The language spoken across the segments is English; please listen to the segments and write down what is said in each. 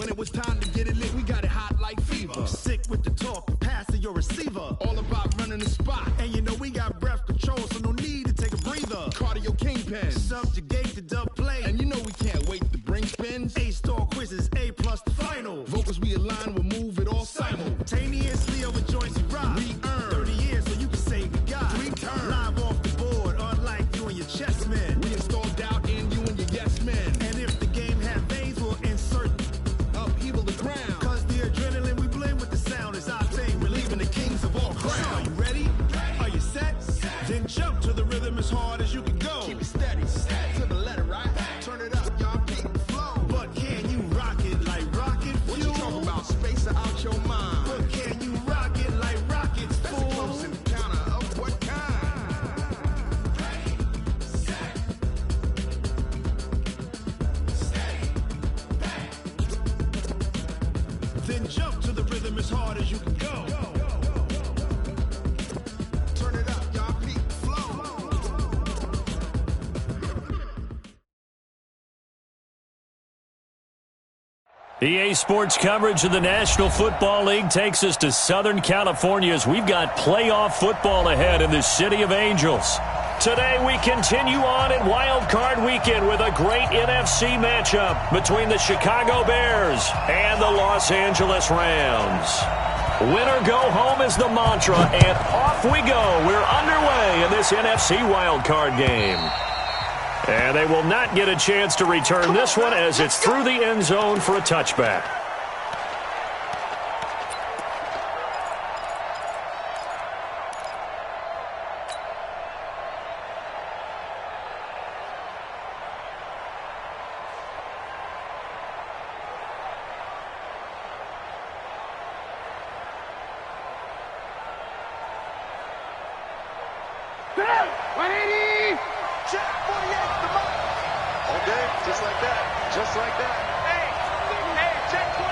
when it was time to get it lit, we got it hot like fever. Sick with the talk, passing your receiver. All about running the spot. And you know we got breath control, so no need to take a breather. Cardio kingpin. Subjugate the dub play. And you know we can't wait to bring spins. A-star quizzes, A+ the final. Vocals we align, we'll move it all simultaneously over joints we rock. We earn 30 years, so you can say we got 3 turns. Live off the board, unlike you and your chess men. We install doubt in you and your yes men. And if the game had veins, we'll insert upheaval the ground. Cause the adrenaline we blend with the sound is our thing. We're leaving the kings of all ground. Are you ready? Are you set? Then jump to the rhythm as hard as you can go. Keep it steady, to the letter, right? Turn it up, y'all, keep it flow. But can you rock it like rocket fuel? What you talking about? Space out your mind. But can you rock it like rockets, fool? That's a close encounter of what kind? Ready, set, steady, back. Then jump to the rhythm as hard as you can go. Turn it up, y'all, keep it flow. EA Sports coverage of the National Football League takes us to Southern California as we've got playoff football ahead in the City of Angels. Today we continue on in Wild Card Weekend with a great NFC matchup between the Chicago Bears and the Los Angeles Rams. Win or go home is the mantra, and off we go. We're underway in this NFC Wild Card game. And they will not get a chance to return this one as it's through the end zone for a touchback. Just like that. Just like that. Hey, check 24.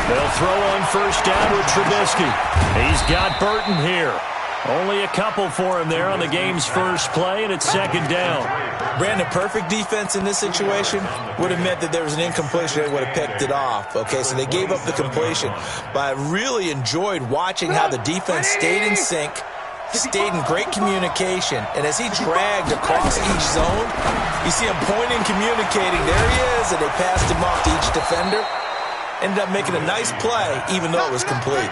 They'll throw on first down with Trubisky. He's got Burton here. Only a couple for him there on the game's first play, and it's second down. Brandon, perfect defense in this situation would have meant that there was an incompletion. They would have picked it off. Okay, so they gave up the completion. But I really enjoyed watching how the defense stayed in sync, stayed in great communication, and as he dragged across each zone, you see him pointing, communicating. There he is, and they passed him off to each defender. Ended up making a nice play, even though it was complete.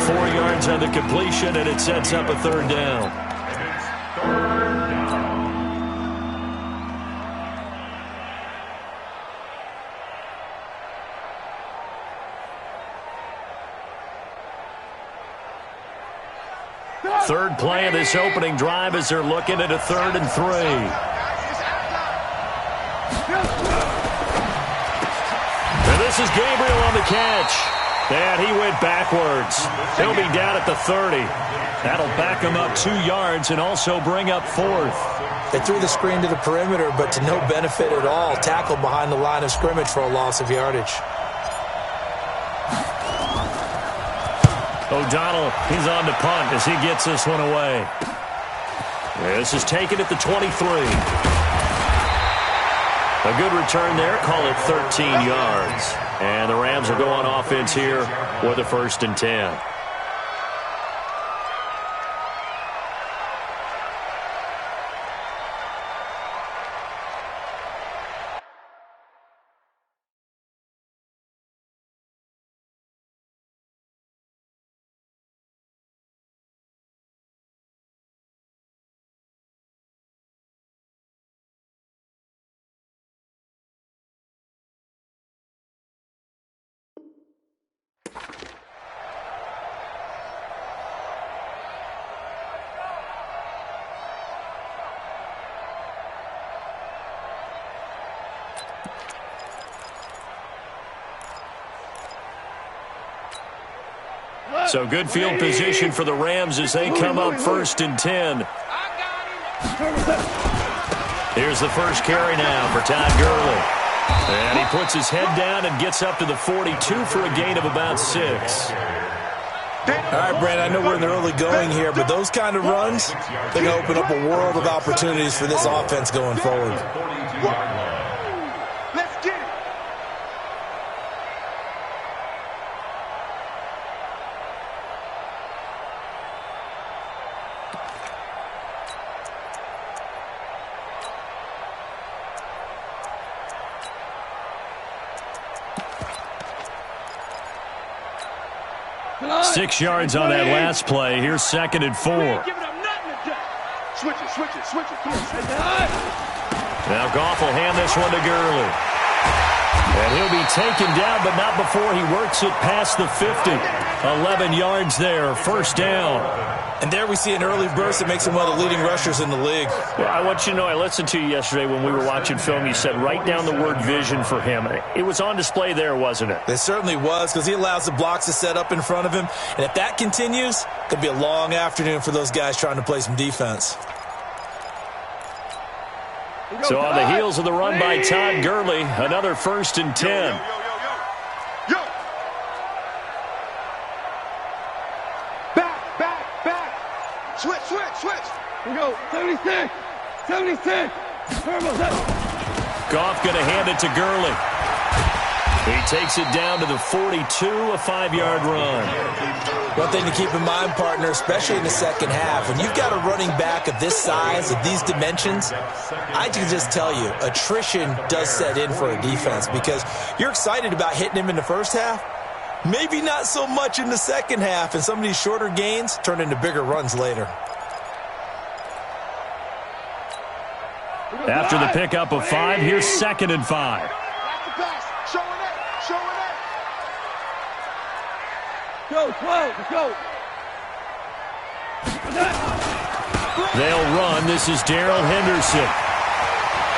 4 yards on the completion, and it sets up a third down. Third play of this opening drive as they're looking at a 3rd and 3. And this is Gabriel on the catch. And he went backwards. He'll be down at the 30. That'll back him up 2 yards and also bring up 4th. They threw the screen to the perimeter, but to no benefit at all. Tackled behind the line of scrimmage for a loss of yardage. O'Donnell, he's on to punt as he gets this one away. This is taken at the 23. A good return there. Call it 13 yards. And the Rams will go on offense here with a 1st and 10. So good field position for the Rams as they come up 1st and 10. Here's the first carry now for Todd Gurley. And he puts his head down and gets up to the 42 for a gain of about 6. All right, Brandon, I know we're in the early going here, but those kind of runs, they're going to open up a world of opportunities for this offense going forward. Let's get it. 6 yards on that last play. Here's 2nd and 4. Switch it. Come on. Now Goff will hand this one to Gurley. And he'll be taken down, but not before he works it past the 50. 11 yards there, 1st down. And there we see an early burst that makes him one of the leading rushers in the league. Well, I want you to know, I listened to you yesterday when we were watching film. You said write down the word vision for him. It was on display there, wasn't it? It certainly was, because he allows the blocks to set up in front of him. And if that continues, it could be a long afternoon for those guys trying to play some defense. So on the heels of the run by Todd Gurley, another 1st and 10. Yo. Back. Switch. We go. 76. Goff going to hand it to Gurley. He takes it down to the 42, a 5-yard run. One thing to keep in mind, partner, especially in the second half, when you've got a running back of this size, of these dimensions, I can just tell you, attrition does set in for a defense because you're excited about hitting him in the first half, maybe not so much in the second half, and some of these shorter gains turn into bigger runs later. After the pickup of 5, here's 2nd and 5. Go. They'll run. This is Darrell Henderson.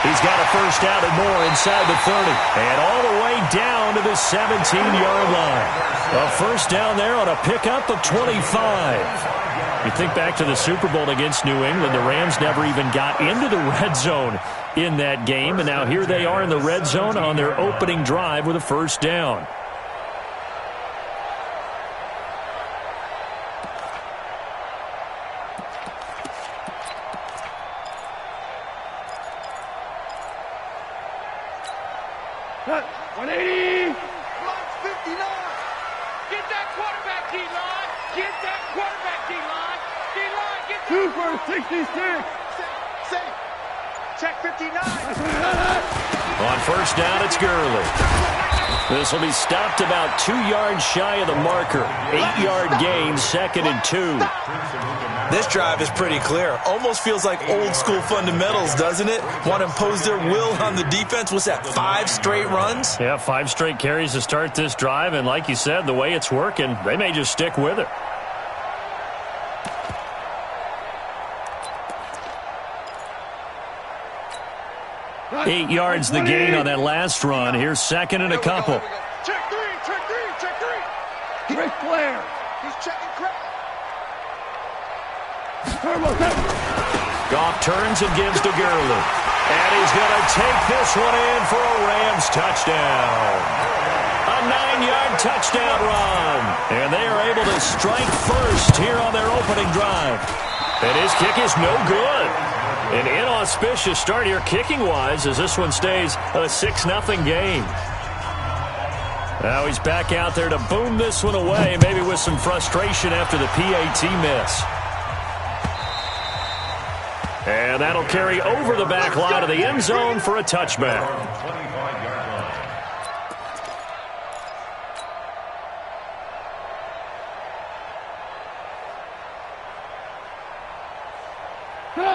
He's got a 1st down and more inside the 30. And all the way down to the 17-yard line. A 1st down there on a pickup of 25. You think back to the Super Bowl against New England, the Rams never even got into the red zone in that game. And now here they are in the red zone on their opening drive with a 1st down. Check 59. On 1st down, it's Gurley. This will be stopped about 2 yards shy of the marker. 8-yard gain, 2nd and 2. This drive is pretty clear. Almost feels like old school fundamentals, doesn't it? Want to impose their will on the defense. What's that, 5 straight runs? Yeah, 5 straight carries to start this drive. And like you said, the way it's working, they may just stick with it. Eight yards the gain on that last run. Here's 2nd and a couple. Check three. Ric Flair. He's checking crap. Goff turns and gives to Gurley. And he's going to take this one in for a Rams touchdown. A 9-yard touchdown run. And they are able to strike first here on their opening drive. And his kick is no good. An inauspicious start here kicking-wise as this one stays a 6-0 game. Now he's back out there to boom this one away, maybe with some frustration after the PAT miss. And that'll carry over the back line of the end zone for a touchback.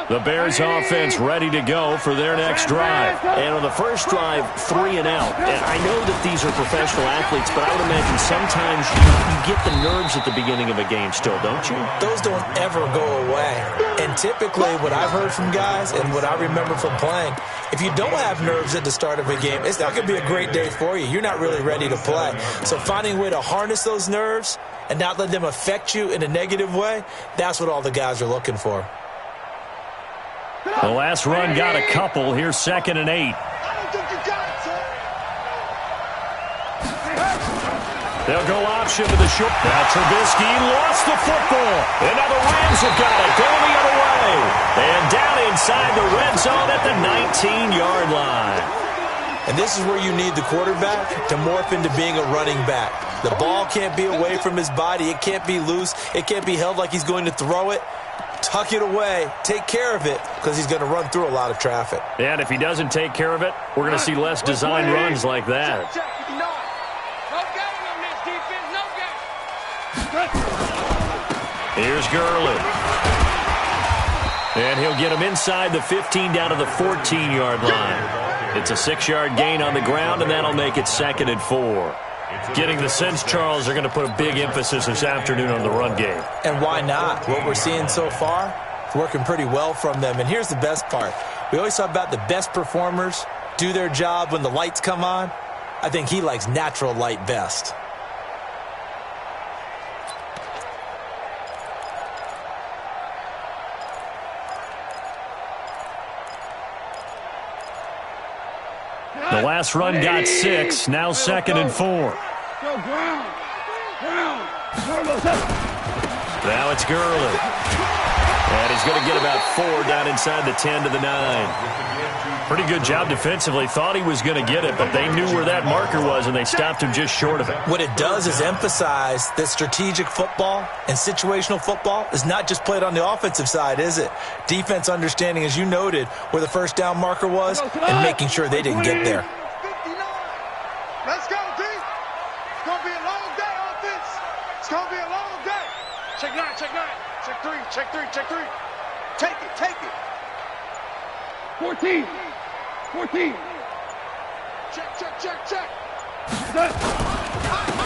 The Bears offense ready to go for their next drive. And on the first drive, 3 and out. And I know that these are professional athletes, but I would imagine sometimes you get the nerves at the beginning of a game still, don't you? Those don't ever go away. And typically what I've heard from guys and what I remember from playing, if you don't have nerves at the start of a game, it's not going to be a great day for you. You're not really ready to play. So finding a way to harness those nerves and not let them affect you in a negative way, that's what all the guys are looking for. The last run got a couple. Here's 2nd and 8. I don't think you got it, sir. They'll go option to the short. Now Trubisky lost the football. And now the Rams have got it going the other way. And down inside the red zone at the 19-yard line. And this is where you need the quarterback to morph into being a running back. The ball can't be away from his body. It can't be loose. It can't be held like he's going to throw it. Tuck it away. Take care of it because he's going to run through a lot of traffic. And if he doesn't take care of it, we're going to see less design runs like that. Here's Gurley. And he'll get him inside the 15 down to the 14-yard line. It's a 6-yard gain on the ground, and that'll make it 2nd and 4. Getting the sense, Charles, they're going to put a big emphasis this afternoon on the run game. And why not? What we're seeing so far, it's working pretty well from them. And here's the best part. We always talk about the best performers do their job when the lights come on. I think he likes natural light best. The last run got 6, now 2nd and 4. Now it's Gurley. And he's going to get about 4 down inside the 10 to the 9. Pretty good job defensively. Thought he was going to get it, but they knew where that marker was, and they stopped him just short of it. What it does is emphasize that strategic football and situational football is not just played on the offensive side, is it? Defense understanding, as you noted, where the first down marker was and making sure they didn't get there. 59. Let's go, D. It's going to be a long day, offense. It's going to be a long day. Check 9, check 9. Check 3, check 3, check 3. Take it, take it. 14. 14. Check, check, check, check.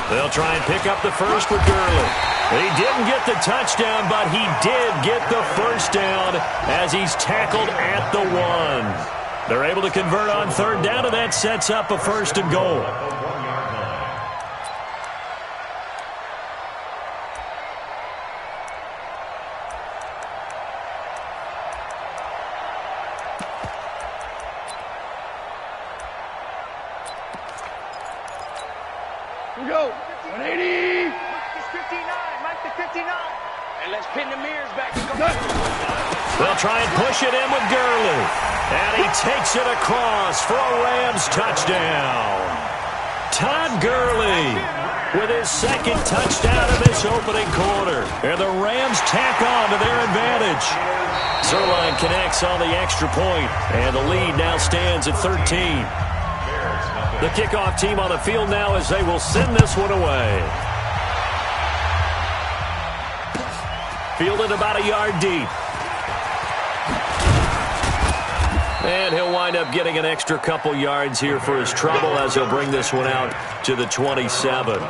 They'll try and pick up the first with Gurley. He didn't get the touchdown, but he did get the first down as he's tackled at the 1. They're able to convert on 3rd down, and that sets up a 1st and goal. We go. 180. Mike is 59. Mike the 59. And let's pin the mirrors back and go. They'll try and push it in with Gurley. And he takes it across for a Rams touchdown. Todd Gurley with his 2nd touchdown of this opening quarter. And the Rams tack on to their advantage. Zerline connects on the extra point, and the lead now stands at 13. The kickoff team on the field now as they will send this one away. Fielded about a yard deep. And he'll wind up getting an extra couple yards here for his trouble as he'll bring this one out to the 27.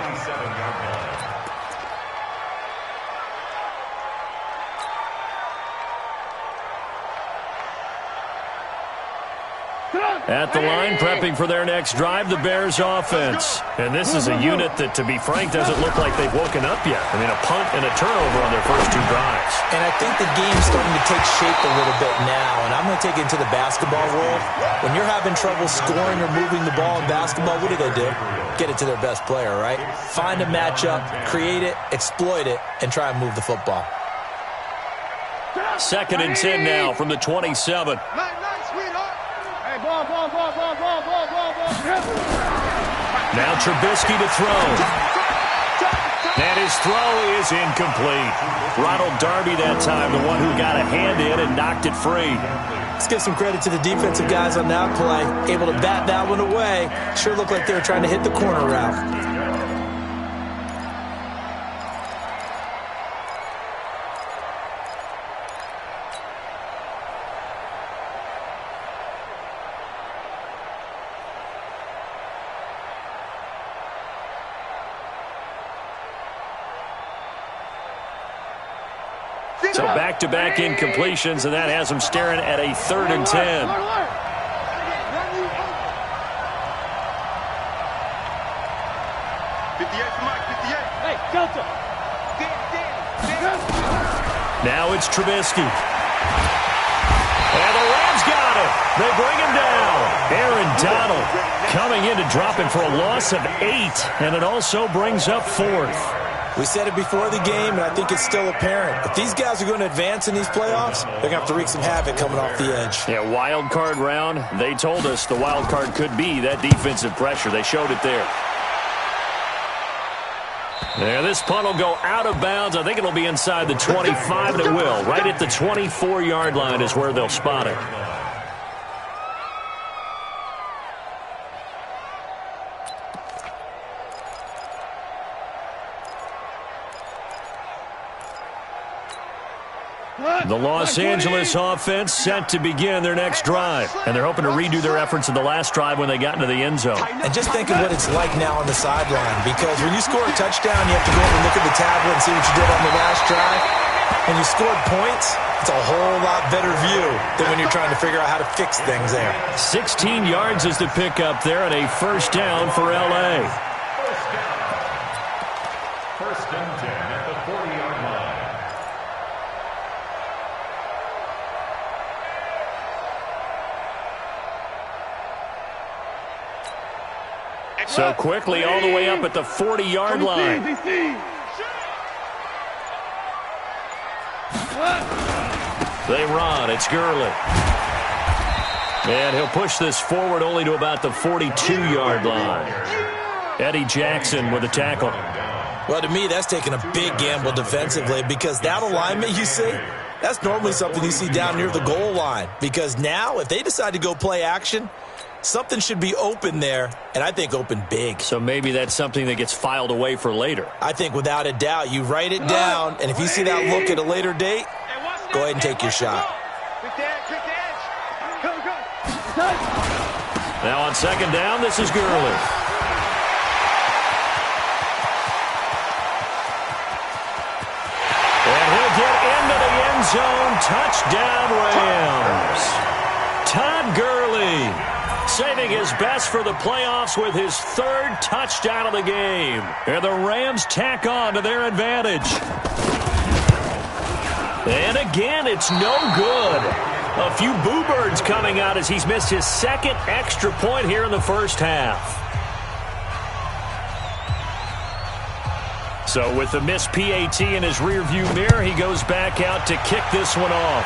At the line, prepping for their next drive, the Bears offense. And this is a unit that, to be frank, doesn't look like they've woken up yet. I mean, a punt and a turnover on their first 2 drives. And I think the game's starting to take shape a little bit now. And I'm going to take it into the basketball world. When you're having trouble scoring or moving the ball in basketball, what do? Get it to their best player, right? Find a matchup, create it, exploit it, and try and move the football. 2nd and 10 now from the 27. Now Trubisky to throw. And his throw is incomplete. Ronald Darby that time, the one who got a hand in and knocked it free. Let's give some credit to the defensive guys on that play. Able to bat that one away. Sure looked like they were trying to hit the corner route. So back-to-back incompletions, and that has them staring at a 3rd and 10. Now it's Trubisky. And the Rams got him. They bring him down. Aaron Donald coming in to drop him for a loss of 8, and it also brings up 4th. We said it before the game, and I think it's still apparent. If these guys are going to advance in these playoffs, they're going to have to wreak some havoc coming off the edge. Yeah, wild card round. They told us the wild card could be that defensive pressure. They showed it there. Yeah, this punt will go out of bounds. I think it'll be inside the 25, and it will. Right at the 24-yard line is where they'll spot it. The Los Angeles offense set to begin their next drive, and they're hoping to redo their efforts in the last drive when they got into the end zone. And just think of what it's like now on the sideline, because when you score a touchdown, you have to go over and look at the tablet and see what you did on the last drive. When you scored points, it's a whole lot better view than when you're trying to figure out how to fix things there. 16 yards is the pickup there, and a first down for L.A. First and 10 at the 40-yard line. So quickly all the way up at the 40-yard line. They run. It's Gurley. And he'll push this forward only to about the 42-yard line. Eddie Jackson with a tackle. Well, to me, that's taking a big gamble defensively, because that alignment you see, that's normally something you see down near the goal line. Because now, if they decide to go play action, something should be open there, and I think open big. So maybe that's something that gets filed away for later. I think without a doubt, you write it down, and if you see that look at a later date, go ahead and take your shot. Now on second down, this is Gurley. And he'll get into the end zone. Touchdown, Rams. Todd Gurley saving his best for the playoffs with his 3rd touchdown of the game. And the Rams tack on to their advantage. And again, it's no good. A few boo birds coming out as he's missed his 2nd extra point here in the first half. So with the missed PAT in his rearview mirror, he goes back out to kick this one off.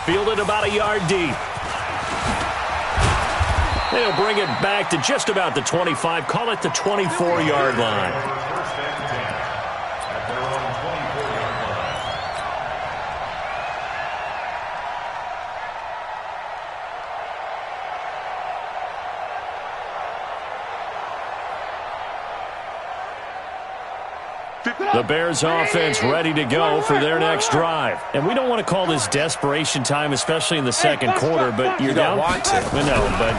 Fielded about a yard deep. They'll bring it back to just about the 25. Call it the 24-yard line. The Bears offense ready to go for their next drive. And we don't want to call this desperation time, especially in the second quarter, but you're down. You don't want to. No, but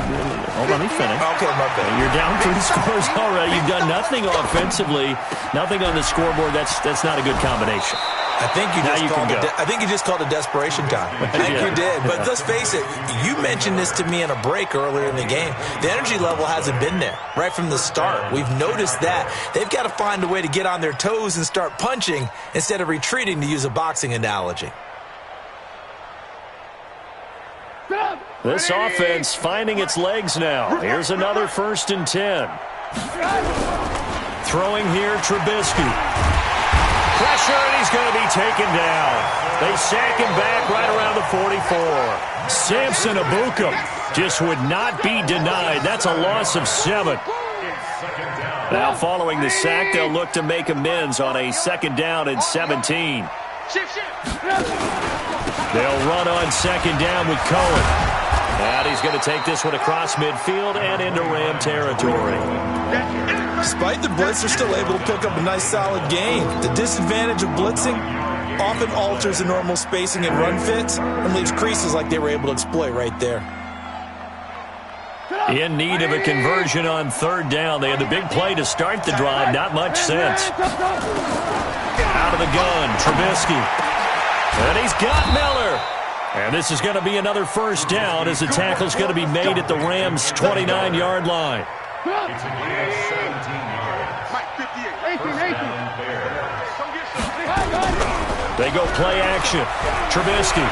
hold on, let me finish. Okay, my bad. You're down 3 scores already. You've done nothing offensively, nothing on the scoreboard. That's not a good combination. I think you just called it desperation time. I think you did. But let's face it, you mentioned this to me in a break earlier in the game. The energy level hasn't been there right from the start. We've noticed that. They've got to find a way to get on their toes and start punching instead of retreating, to use a boxing analogy. This offense finding its legs now. Here's another 1st and 10. Throwing here, Trubisky. Pressure, and he's going to be taken down. They sack him back right around the 44. Samson Ebukam just would not be denied. That's a loss of 7. Now following the sack, they'll look to make amends on a 2nd down and 17. They'll run on 2nd down with Cohen. And he's going to take this one across midfield and into Ram territory. Despite the blitz, they're still able to pick up a nice solid gain. The disadvantage of blitzing often alters the normal spacing and run fits and leaves creases like they were able to exploit right there. In need of a conversion on 3rd down. They had the big play to start the drive. Not much sense. Out of the gun, Trubisky. And he's got Miller. And this is going to be another 1st down as the tackle's going to be made at the Rams' 29-yard line. It's a gain of 17 yards. Mike 58. 18. They go play action. Trubisky.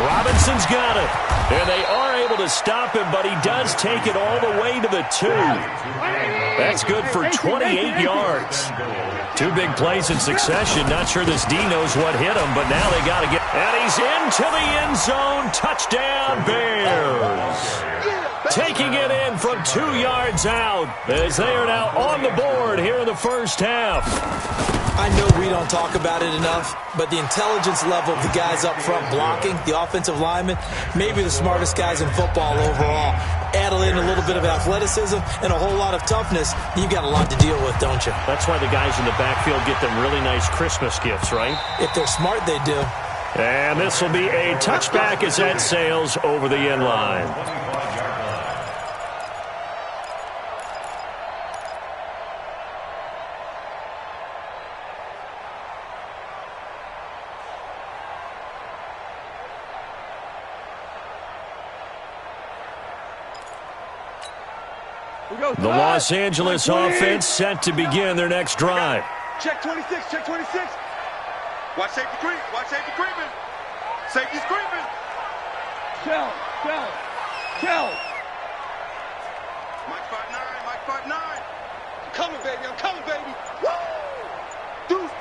Robinson's got it. And they are able to stop him, but he does take it all the way to the 2. That's good for 28 yards. 2 big plays in succession. Not sure this D knows what hit him, but now they got to get... And he's into the end zone. Touchdown, Bears. Taking it in from 2 yards out as they are now on the board here in the first half. I know we don't talk about it enough, but the intelligence level of the guys up front blocking, the offensive linemen, maybe the smartest guys in football overall. Add in a little bit of athleticism and a whole lot of toughness, you've got a lot to deal with, don't you? That's why the guys in the backfield get them really nice Christmas gifts, right? If they're smart, they do. And this will be a touchback as that sails over the end line. The Los Angeles offense set to begin their next drive. Check 26, check 26. Watch safety creep, watch safety creeping. Safety's creeping. Kill. Mike 5'9", I'm coming, baby. Woo! Deuce.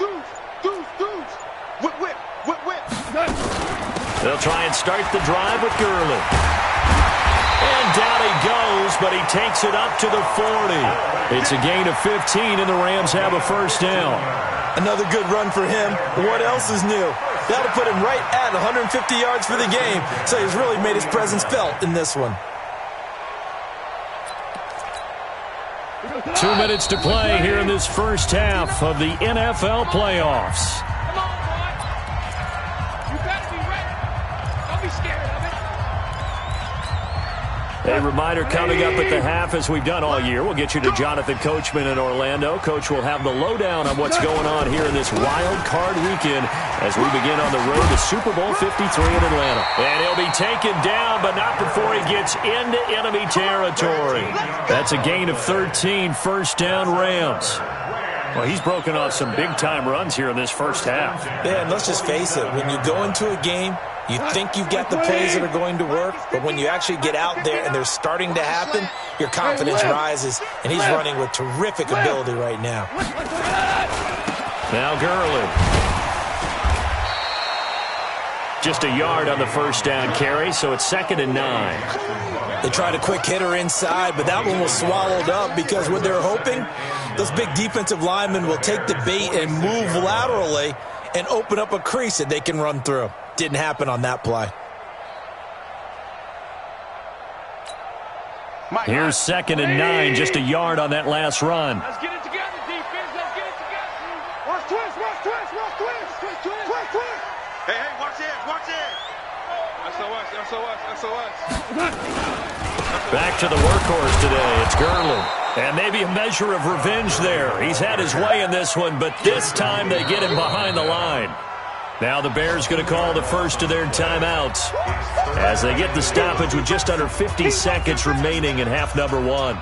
Whip. They'll try and start the drive with Gurley. And down he goes, but he takes it up to the 40. It's a gain of 15, and the Rams have a first down. Another good run for him. What else is new? That'll put him right at 150 yards for the game, so he's really made his presence felt in this one. 2 minutes to play here in this first half of the NFL playoffs. Come on, boy. You better be ready. Don't be scared of it. A reminder coming up at the half, as we've done all year. We'll get you to Jonathan Coachman in Orlando. Coach will have the lowdown on what's going on here in this wild card weekend as we begin on the road to Super Bowl 53 in Atlanta. And he'll be taken down, but not before he gets into enemy territory. That's a gain of 13, first down Rams. Well, he's broken off some big-time runs here in this first half. Yeah, and let's just face it. When you go into a game, you think you've got the plays that are going to work, but when you actually get out there and they're starting to happen, your confidence rises, and he's running with terrific ability right now. Now Gurley. Just a yard on the first down carry, so it's 2nd and 9. They tried a quick hitter inside, but that one was swallowed up because what they're hoping, those big defensive linemen will take the bait and move laterally and open up a crease that they can run through. Didn't happen on that play. Here's 2nd and 9, just a yard on that last run. Let's get it together, defense. Let's get it together. Watch twist. Hey, watch it. SOS. Back to the workhorse today. It's Gurley. And maybe a measure of revenge there. He's had his way in this one, but this time they get him behind the line. Now the Bears going to call the first of their timeouts as they get the stoppage with just under 50 seconds remaining in half number 1.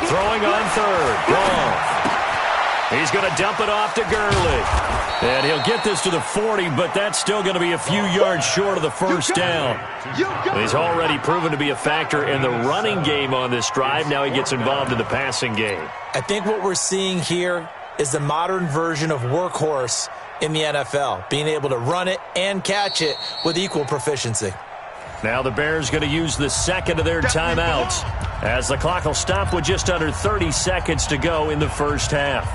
Throwing on third. Wrong. He's going to dump it off to Gurley. And he'll get this to the 40, but that's still going to be a few yards short of the first down. He's already proven to be a factor in the running game on this drive. Now he gets involved in the passing game. I think what we're seeing here is the modern version of workhorse in the NFL, being able to run it and catch it with equal proficiency. Now the Bears going to use the second of their timeouts as the clock will stop with just under 30 seconds to go in the first half.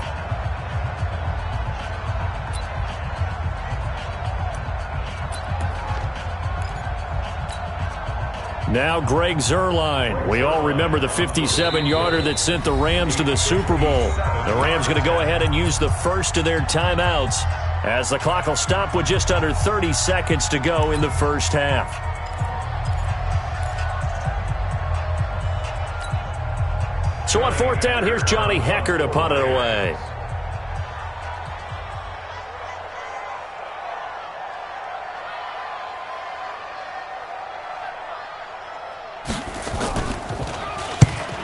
Now Greg Zuerlein. We all remember the 57-yarder that sent the Rams to the Super Bowl. The Rams going to go ahead and use the first of their timeouts as the clock will stop with just under 30 seconds to go in the first half. So on fourth down, here's Johnny Hekker to punt it away.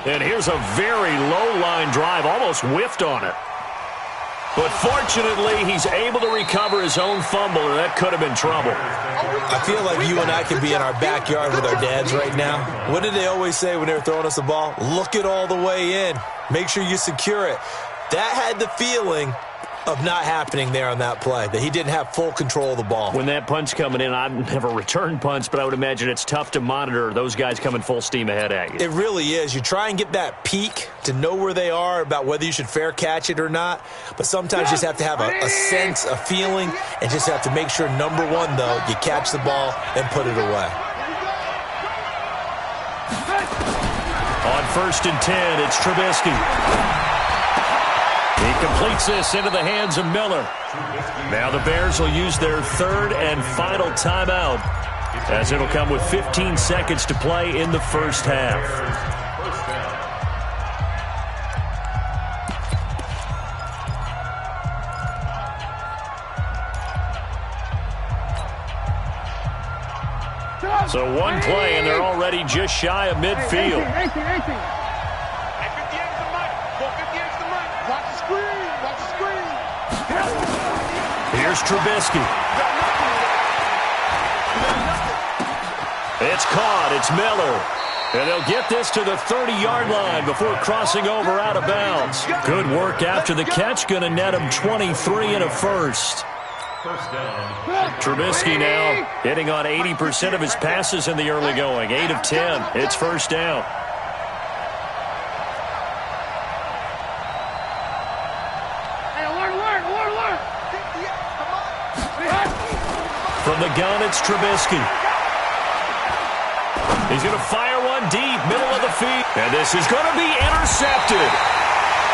And here's a very low-line drive, almost whiffed on it. But fortunately, he's able to recover his own fumble, or that could have been trouble. I feel like you and I could be in our backyard with our dads right now. What did they always say when they were throwing us the ball? Look it all the way in. Make sure you secure it. That had the feeling of not happening there on that play, that he didn't have full control of the ball. When that punch coming in, I've never returned punts, but I would imagine it's tough to monitor those guys coming full steam ahead at you. It really is. You try and get that peek to know where they are about whether you should fair catch it or not, but sometimes you just have to have a sense, a feeling, and just have to make sure, number one, though, you catch the ball and put it away. On 1st and 10, it's Trubisky. He completes this into the hands of Miller. Now the Bears will use their 3rd and final timeout, as it'll come with 15 seconds to play in the first half. So one play, and they're already just shy of midfield. 58's the mic. Go 58's the mic. Watch the screen. Watch the screen. Here's Trubisky. It's caught. It's Miller. And they'll get this to the 30-yard line before crossing over out of bounds. Good work after the catch. Going to net him 23 and a first. Trubisky now hitting on 80% of his passes in the early going. 8 of 10. It's first down. From the gun, it's Trubisky. He's going to fire one deep, middle of the field. And this is going to be intercepted.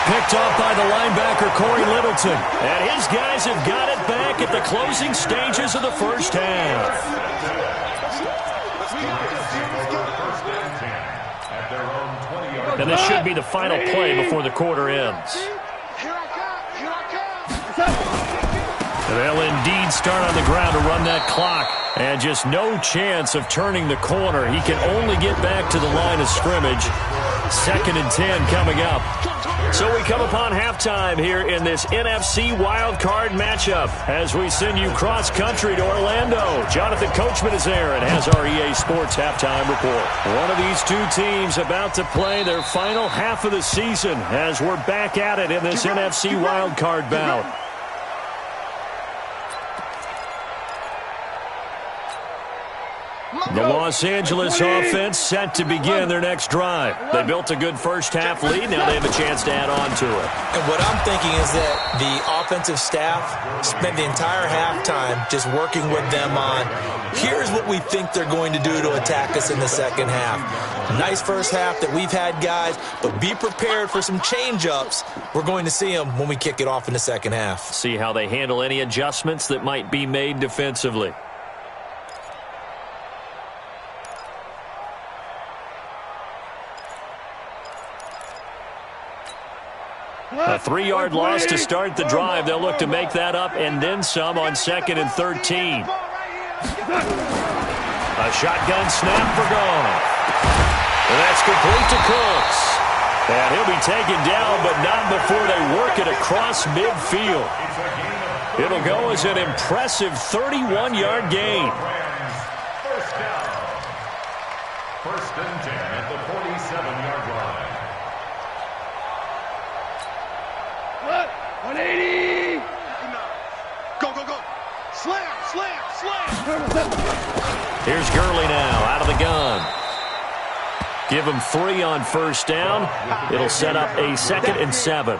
Picked off by the linebacker, Corey Littleton. And his guys have got it back at the closing stages of the first half. And this should be the final play before the quarter ends. They'll indeed start on the ground to run that clock. And just no chance of turning the corner. He can only get back to the line of scrimmage. 2nd and 10 coming up. So we come upon halftime here in this NFC wildcard matchup as we send you cross-country to Orlando. Jonathan Coachman is there and has our EA Sports halftime report. One of these two teams about to play their final half of the season as we're back at it in this NFC wildcard bout. The Los Angeles offense set to begin their next drive. They built a good first half lead. Now they have a chance to add on to it. And what I'm thinking is that the offensive staff spent the entire halftime just working with them on, here's what we think they're going to do to attack us in the second half. Nice first half that we've had, guys, but be prepared for some change-ups. We're going to see them when we kick it off in the second half. See how they handle any adjustments that might be made defensively. A 3-yard loss to start the drive. They'll look to make that up and then some on 2nd and 13. A shotgun snap for Goff. And that's complete to Cooks. And he'll be taken down, but not before they work it across midfield. It'll go as an impressive 31-yard gain. First down. 1st and 10 at the 47-yard line. 180. Go, go, go. Slam, slam, slam. Here's Gurley now out of the gun. Give him 3 on first down. It'll set up a 2nd and 7.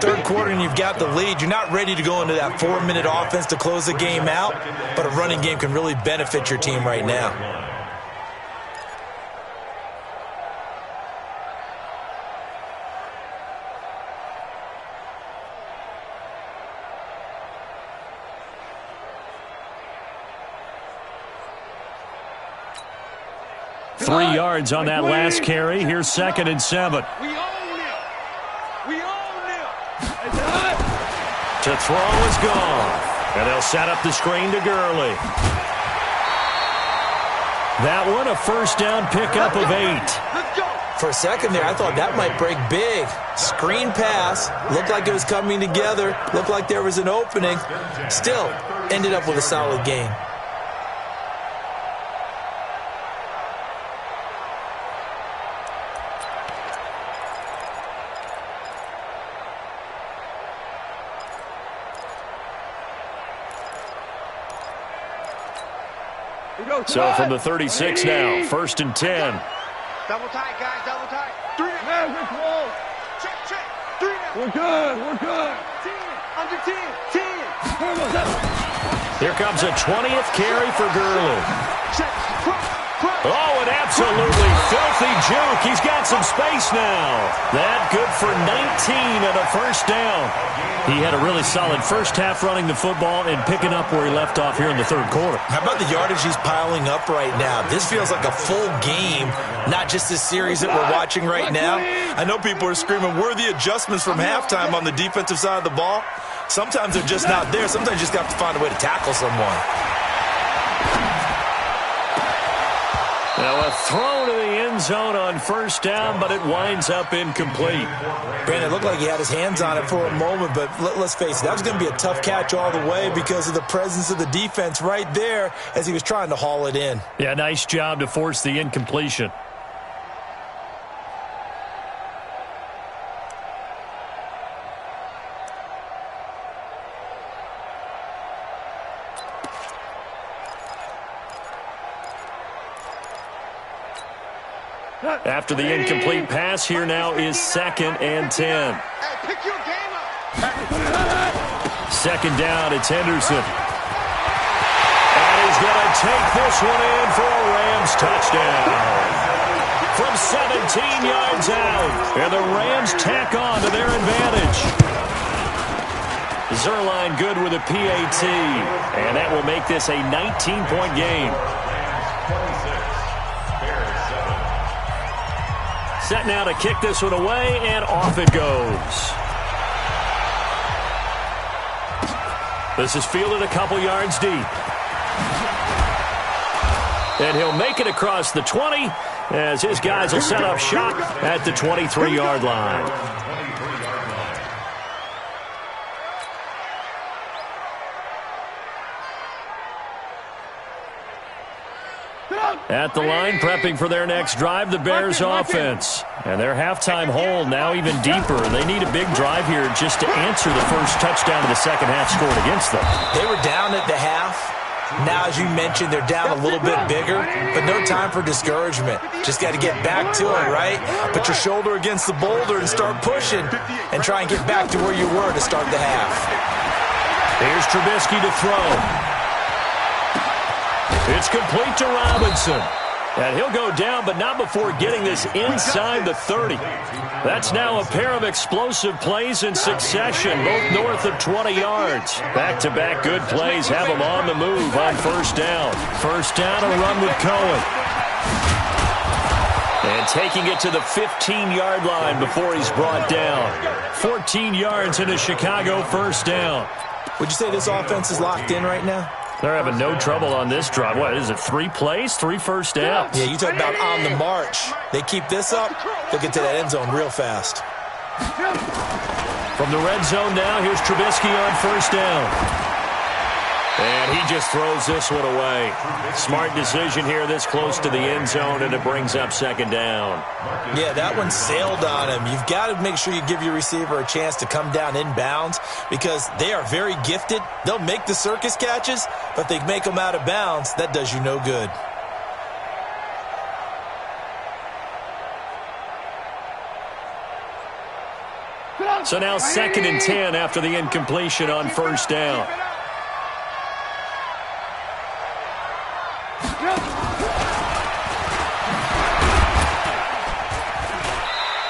Third quarter and you've got the lead. You're not ready to go into that 4-minute offense to close the game out, but a running game can really benefit your team right now. Three yards on that last carry. Here's 2nd and 7. We own them. We own them. To throw is gone. And they'll set up the screen to Gurley. That one a first down pickup of 8. For a second there, I thought that might break big. Screen pass, looked like it was coming together, looked like there was an opening. Still, ended up with a solid gain. So from the 36 now, 1st and 10. Double tight, guys, double tight. 3 now. Check, check. 3 now. We're good, we're good. 10, under 10, 10. Here comes a 20th carry for Gurley. Check, cross. Oh, an absolutely filthy juke. He's got some space now. That good for 19 and a first down. He had a really solid first half running the football and picking up where he left off here in the third quarter. How about the yardage he's piling up right now? This feels like a full game, not just this series that we're watching right now. I know people are screaming, where are the adjustments from halftime on the defensive side of the ball? Sometimes they're just not there. Sometimes you just have to find a way to tackle someone. Now a throw to the end zone on first down, but it winds up incomplete. Brandon, it looked like he had his hands on it for a moment, but let's face it, that was going to be a tough catch all the way because of the presence of the defense right there as he was trying to haul it in. Yeah, nice job to force the incompletion. After the incomplete pass, here now is 2nd and 10. Hey, pick your game up. 2nd down, it's Henderson. And he's going to take this one in for a Rams touchdown. From 17 yards out. And the Rams tack on to their advantage. Zerline good with a PAT. And that will make this a 19-point game. Set now to kick this one away, and off it goes. This is fielded a couple yards deep. And he'll make it across the 20 as his guys will set up shop at the 23-yard line. At the line, prepping for their next drive, the Bears offense. And their halftime hole now even deeper. They need a big drive here just to answer the first touchdown of the second half scored against them. They were down at the half. Now, as you mentioned, they're down a little bit bigger, but no time for discouragement. Just got to get back to it, right? Put your shoulder against the boulder and start pushing and try and get back to where you were to start the half. Here's Trubisky to throw. It's complete to Robinson. And he'll go down, but not before getting this inside the 30. That's now a pair of explosive plays in succession, both north of 20 yards. Back-to-back good plays have him on the move on first down. First down, a run with Cohen. And taking it to the 15-yard line before he's brought down. 14 yards in a Chicago first down. Would you say this offense is locked in right now? They're having no trouble on this drive. What is it, 3 plays, 3 first downs? Yeah, you talk about on the march. They keep this up, they'll get to that end zone real fast. From the red zone now, here's Trubisky on first down. And he just throws this one away. Smart decision here this close to the end zone, and it brings up second down. Yeah, that one sailed on him. You've got to make sure you give your receiver a chance to come down inbounds because they are very gifted. They'll make the circus catches, but if they make them out of bounds, that does you no good. So now 2nd and 10 after the incompletion on first down.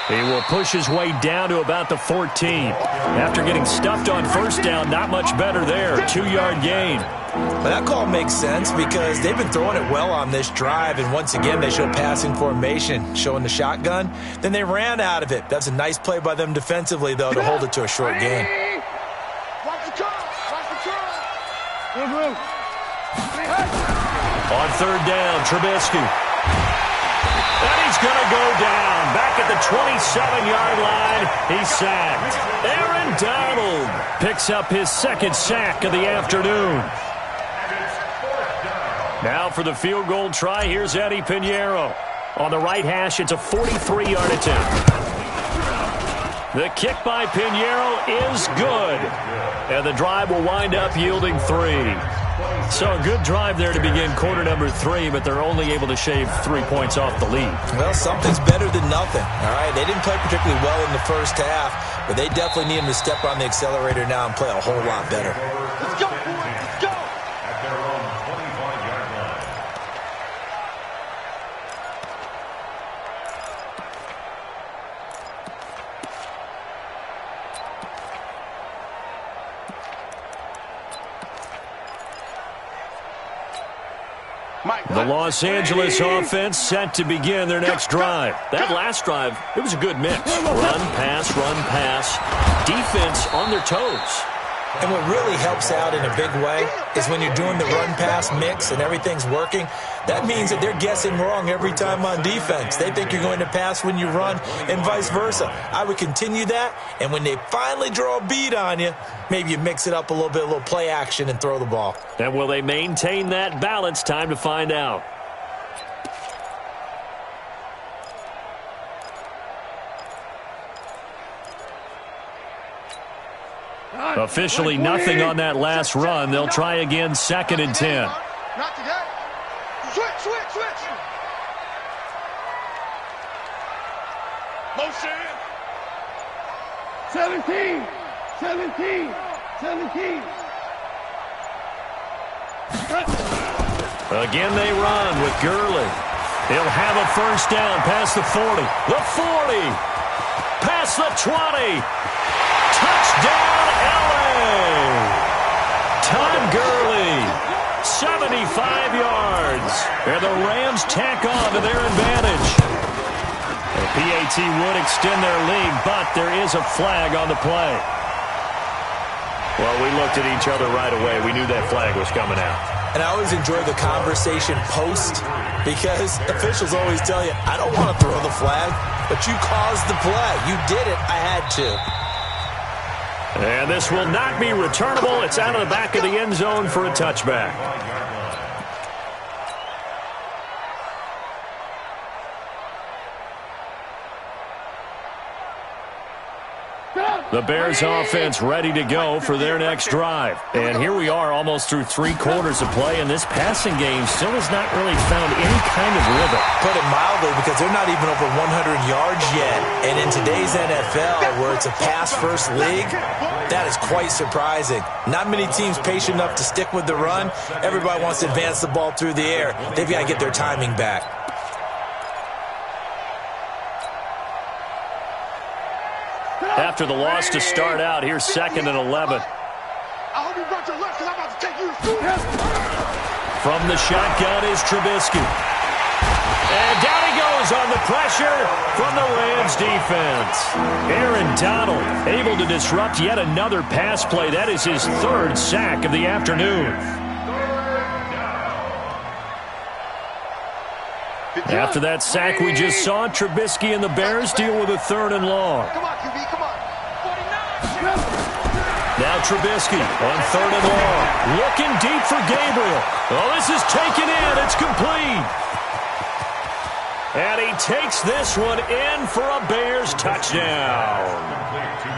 He will push his way down to about the 14. After getting stuffed on first down, not much better there. 2-yard gain. Well, that call makes sense because they've been throwing it well on this drive, and once again they show passing formation, showing the shotgun. Then they ran out of it. That's a nice play by them defensively, though, to hold it to a short gain. On third down, Trubisky. And he's going to go down. Back at the 27-yard line, he's sacked. Aaron Donald picks up his second sack of the afternoon. Now for the field goal try, here's Eddie Pinheiro. On the right hash, it's a 43-yard attempt. The kick by Pinheiro is good. And the drive will wind up yielding 3. So a good drive there to begin quarter number 3, but they're only able to shave 3 points off the lead. Well, something's better than nothing, all right? They didn't play particularly well in the first half, but they definitely need them to step on the accelerator now and play a whole lot better. Let's go, boys. Let's go. At their own 25-yard line. The Los Angeles offense set to begin their next drive. That last drive, it was a good mix. Run, pass, defense on their toes. And what really helps out in a big way is when you're doing the run-pass mix and everything's working, that means that they're guessing wrong every time on defense. They think you're going to pass when you run and vice versa. I would continue that, and when they finally draw a beat on you, maybe you mix it up a little bit, a little play action, and throw the ball. And will they maintain that balance? Time to find out. Officially nothing on that last run. They'll try again, 2nd and 10. Not today. Switch. Motion. 17. Again they run with Gurley. He'll have a first down past the 40. The 40. Past the 20. Touchdown, LA! Todd Gurley, 75 yards. And the Rams tack on to their advantage. The PAT would extend their lead, but there is a flag on the play. Well, we looked at each other right away. We knew that flag was coming out. And I always enjoy the conversation post because officials always tell you, I don't want to throw the flag, but you caused the play. You did it. I had to. And this will not be returnable. It's out of the back of the end zone for a touchback. The Bears offense ready to go for their next drive. And here we are almost through 3 quarters of play, and this passing game still has not really found any kind of rhythm. Put it mildly, because they're not even over 100 yards yet. And in today's NFL, where it's a pass-first league, that is quite surprising. Not many teams patient enough to stick with the run. Everybody wants to advance the ball through the air. They've got to get their timing back. After the loss to start out, here's 2nd and 11. I hope you brought your left because I'm about to take you to From the shotgun is Trubisky. And down he goes on the pressure from the Rams defense. Aaron Donald able to disrupt yet another pass play. That is his 3rd sack of the afternoon. After that sack we just saw, Trubisky and the Bears deal with a 3rd and long. Come on, QB, come on. 49. Now Trubisky on 3rd and long. Looking deep for Gabriel. Oh, this is taken in. It's complete. And he takes this one in for a Bears touchdown.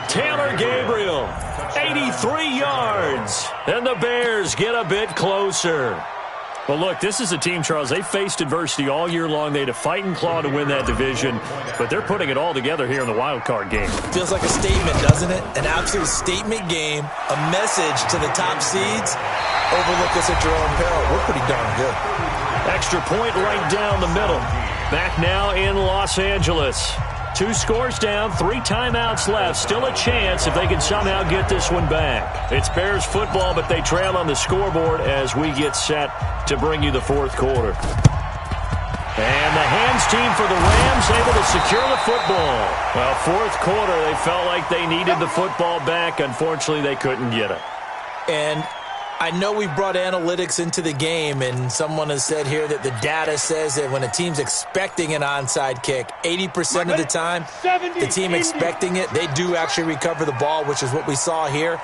Taylor Gabriel, 83 yards. And the Bears get a bit closer. Well, look, this is a team, Charles, they faced adversity all year long. They had to fight and claw to win that division, but they're putting it all together here in the wild card game. Feels like a statement, doesn't it? An absolute statement game, a message to the top seeds. Overlook us at your own peril. We're pretty darn good. Extra point right down the middle. Back now in Los Angeles. 2 scores down, 3 timeouts left. Still a chance if they can somehow get this one back. It's Bears football, but they trail on the scoreboard as we get set to bring you the 4th quarter. And the hands team for the Rams able to secure the football. Well, 4th quarter, they felt like they needed the football back. Unfortunately, they couldn't get it. And I know we brought analytics into the game, and someone has said here that the data says that when a team's expecting an onside kick, 80% of the time, the team expecting it, they do actually recover the ball, which is what we saw here.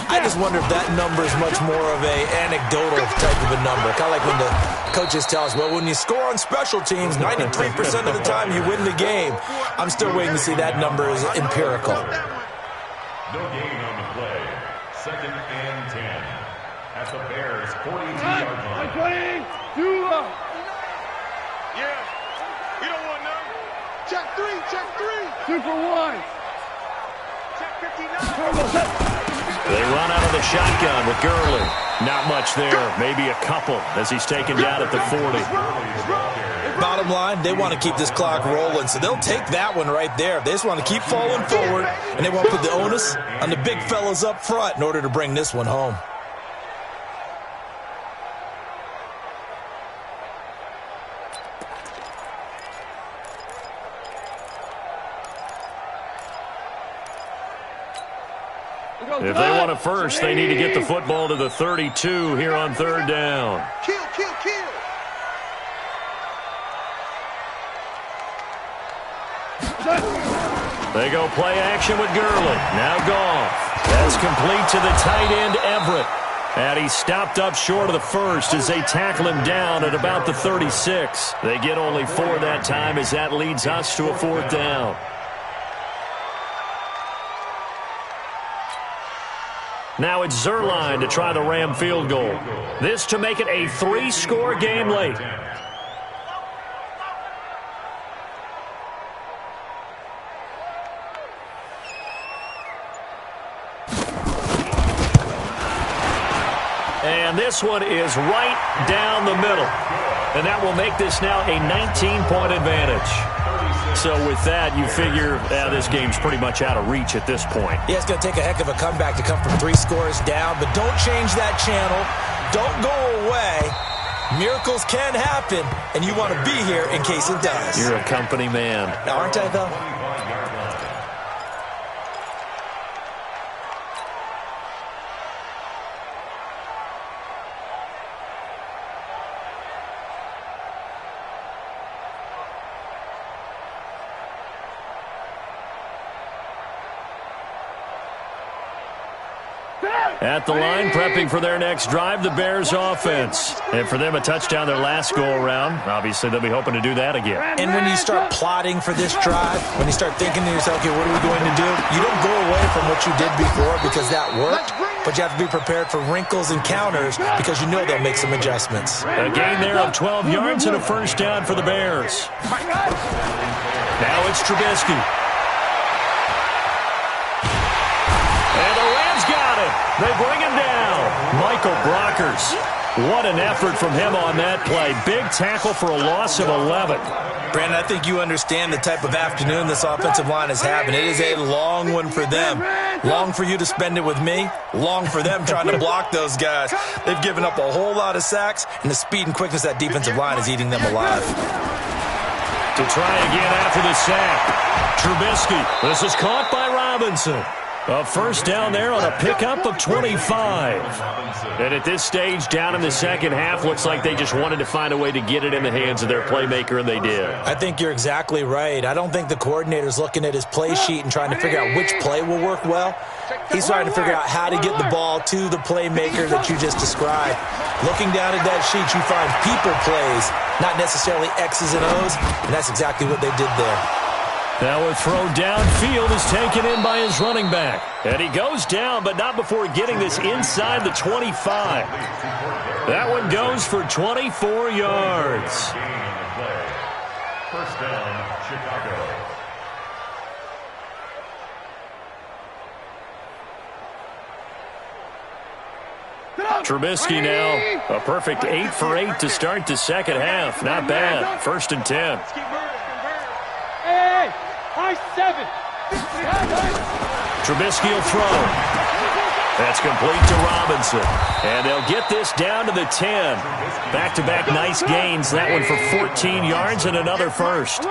I just wonder if that number is much more of a anecdotal type of a number. Kind of like when the coaches tell us, well, when you score on special teams, 93% of the time you win the game. I'm still waiting to see that number is empirical. No gain on the play. 2nd and 10. At the Bears' 42-yard line. Yeah. You don't want none. Check 3. Check 3. 2 for 1. Check 59. They run out of the shotgun with Gurley. Not much there. Maybe a couple as he's taken down at the 40. Bottom line, they want to keep this clock rolling, so they'll take that one right there. They just want to keep falling forward, and they want to put the onus on the big fellas up front in order to bring this one home. If they want a first, they need to get the football to the 32 here on 3rd down. Kill. They go play action with Gurley. Now Goff. That's complete to the tight end, Everett. And he stopped up short of the first as they tackle him down at about the 36. They get only 4 that time as that leads us to a 4th down. Now it's Zerline to try the Ram field goal. This to make it a 3-score game late. And this one is right down the middle. And that will make this now a 19-point advantage. So with that, you figure this game's pretty much out of reach at this point. Yeah, it's going to take a heck of a comeback to come from 3 scores down, but don't change that channel. Don't go away. Miracles can happen, and you want to be here in case it does. You're a company man. Now, aren't I, though? At the line, prepping for their next drive, the Bears offense. And for them, a touchdown their last go-around. Obviously, they'll be hoping to do that again. And when you start plotting for this drive, when you start thinking to yourself, okay, what are we going to do? You don't go away from what you did before because that worked, but you have to be prepared for wrinkles and counters because you know they'll make some adjustments. A gain there of 12 yards and a 1st down for the Bears. Now it's Trubisky. They bring him down. Michael Brockers. What an effort from him on that play. Big tackle for a loss of 11. Brandon, I think you understand the type of afternoon this offensive line is having. It is a long one for them. Long for you to spend it with me. Long for them trying to block those guys. They've given up a whole lot of sacks, and the speed and quickness of that defensive line is eating them alive. To try again after the sack. Trubisky. This is caught by Robinson. A 1st down there on a pickup of 25. And at this stage, down in the 2nd half, looks like they just wanted to find a way to get it in the hands of their playmaker, and they did. I think you're exactly right. I don't think the coordinator's looking at his play sheet and trying to figure out which play will work well. He's trying to figure out how to get the ball to the playmaker that you just described. Looking down at that sheet, you find people plays, not necessarily X's and O's, and that's exactly what they did there. Now a throw downfield is taken in by his running back. And he goes down, but not before getting this inside the 25. That one goes for 24 yards. 1st down, Chicago. Trubisky now a perfect 8 for 8 to start the 2nd half. Not bad. 1st and 10. Hey, high 7. Trubisky will throw. That's complete to Robinson. And they'll get this down to the 10. Back-to-back nice gains. That one for 14 yards and another 1st.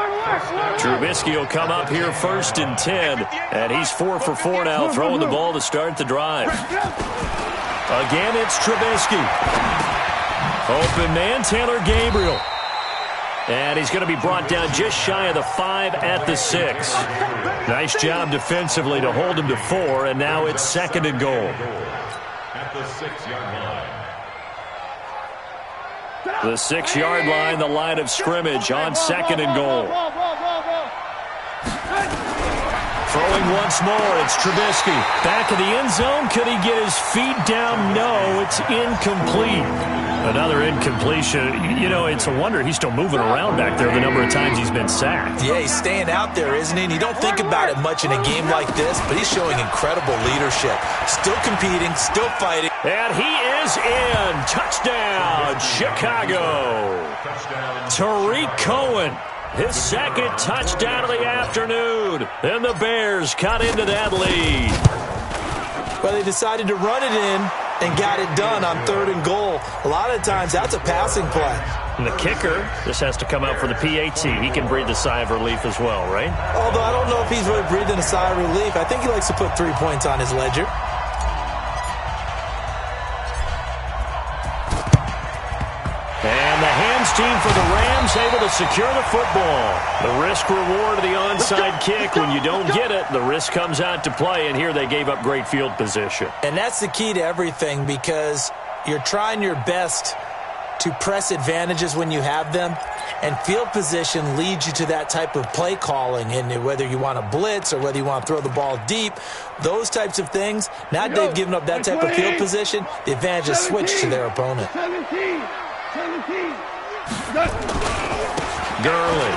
Trubisky will come up here 1st and 10. And he's 4 for 4 now, throwing the ball to start the drive. Again, it's Trubisky. Open man, Taylor Gabriel. And he's going to be brought down just shy of the 5 at the 6. Nice job defensively to hold him to 4, and now it's 2nd and goal. At the 6-yard line. The 6-yard line, the line of scrimmage on 2nd and goal. Throwing once more, it's Trubisky. Back of the end zone, could he get his feet down? No, it's incomplete. Another incompletion. You know, it's a wonder he's still moving around back there the number of times he's been sacked. Yeah, he's staying out there, isn't he? And you don't think about it much in a game like this, but he's showing incredible leadership. Still competing, still fighting. And he is in. Touchdown, Chicago. Tariq Cohen, his 2nd touchdown of the afternoon. And the Bears cut into that lead. Well, they decided to run it in and got it done on 3rd and goal. A lot of times, that's a passing play. And the kicker just has to come out for the PAT. He can breathe a sigh of relief as well, right? Although I don't know if he's really breathing a sigh of relief. I think he likes to put 3 points on his ledger. And the hands team for the Rams able to secure the football. The risk-reward of the onside kick. When you don't get it, the risk comes out to play, and here they gave up great field position. And that's the key to everything, because you're trying your best to press advantages when you have them, and field position leads you to that type of play calling. And whether you want to blitz or whether you want to throw the ball deep, those types of things, now that they've given up that type of field position, the advantage is switched to their opponent. Gurley.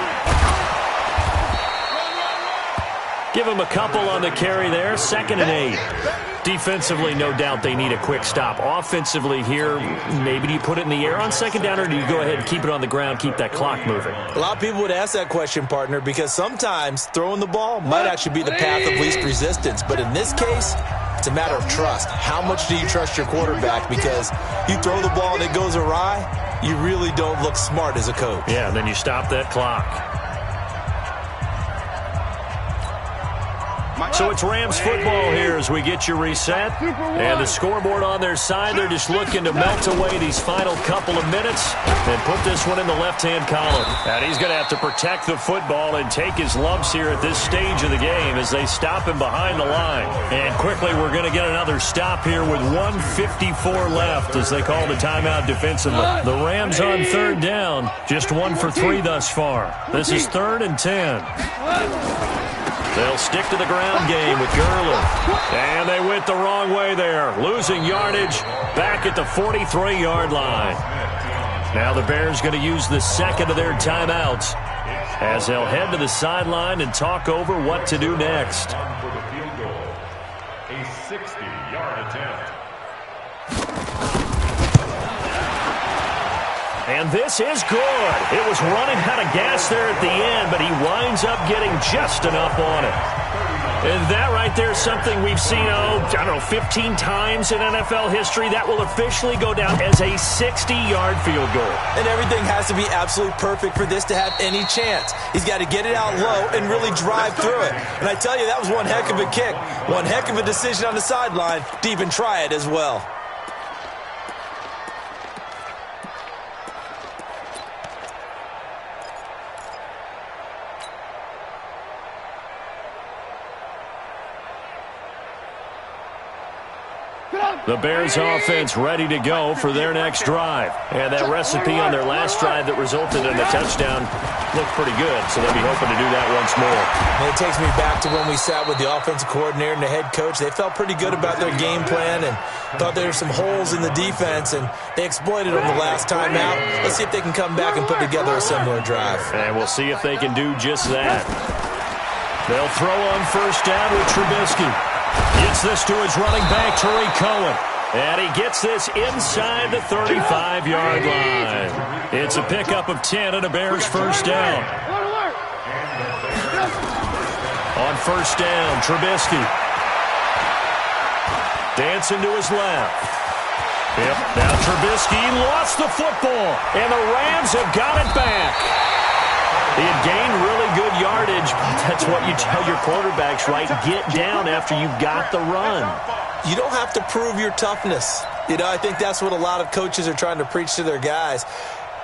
Give him a couple on the carry there. 2nd and 8. Defensively, no doubt they need a quick stop. Offensively here, maybe do you put it in the air on 2nd down, or do you go ahead and keep it on the ground, keep that clock moving? A lot of people would ask that question, partner, because sometimes throwing the ball might actually be the path of least resistance. But in this case, it's a matter of trust. How much do you trust your quarterback? Because you throw the ball and it goes awry, you really don't look smart as a coach. Yeah, and then you stop that clock. So it's Rams football here as we get you reset. And the scoreboard on their side, they're just looking to melt away these final couple of minutes and put this one in the left-hand column. And he's going to have to protect the football and take his lumps here at this stage of the game as they stop him behind the line. And quickly, we're going to get another stop here with 1:54 left as they call the timeout defensively. The Rams on 3rd down, just 1 for 3 thus far. This is 3rd and 10. They'll stick to the ground game with Gurley. And they went the wrong way there. Losing yardage back at the 43-yard line. Now the Bears going to use the 2nd of their timeouts as they'll head to the sideline and talk over what to do next. For the field goal, a 60-yard attempt. And this is good. It was running out of gas there at the end, but he winds up getting just enough on it. And that right there is something we've seen, 15 times in NFL history. That will officially go down as a 60-yard field goal. And everything has to be absolutely perfect for this to have any chance. He's got to get it out low and really drive through it. And I tell you, that was one heck of a kick. One heck of a decision on the sideline to even try it as well. The Bears offense ready to go for their next drive. And that recipe on their last drive that resulted in a touchdown looked pretty good, so they'll be hoping to do that once more. And it takes me back to when we sat with the offensive coordinator and the head coach. They felt pretty good about their game plan and thought there were some holes in the defense, and they exploited them the last time out. Let's see if they can come back and put together a similar drive. And we'll see if they can do just that. They'll throw on 1st down with Trubisky. Gets this to his running back, Tariq Cohen. And he gets this inside the 35-yard line. It's a pickup of 10 and a Bears 1st down. On 1st down, Trubisky. Dancing to his left. Yep, now Trubisky lost the football. And the Rams have got it back. He had gained really good yardage, but that's what you tell your quarterbacks, right? Get down after you've got the run. You don't have to prove your toughness. You know, I think that's what a lot of coaches are trying to preach to their guys.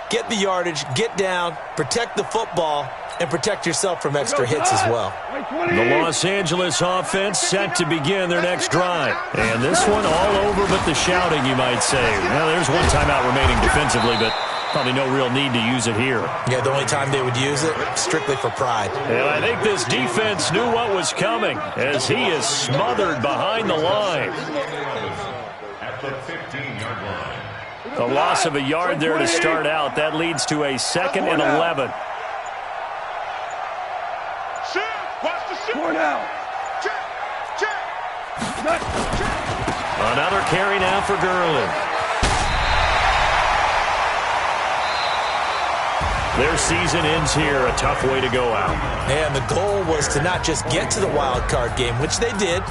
Get the yardage, get down, protect the football, and protect yourself from extra hits as well. The Los Angeles offense set to begin their next drive. And this one all over but the shouting, you might say. Well, there's one timeout remaining defensively, but probably no real need to use it here. Yeah, the only time they would use it, strictly for pride. And I think this defense knew what was coming as he is smothered behind the line. At the 15-yard line. A loss of a yard there to start out. That leads to a 2nd and 11. Another carry now for Gurley. Their season ends here. A tough way to go out. And the goal was to not just get to the wild card game, which they did,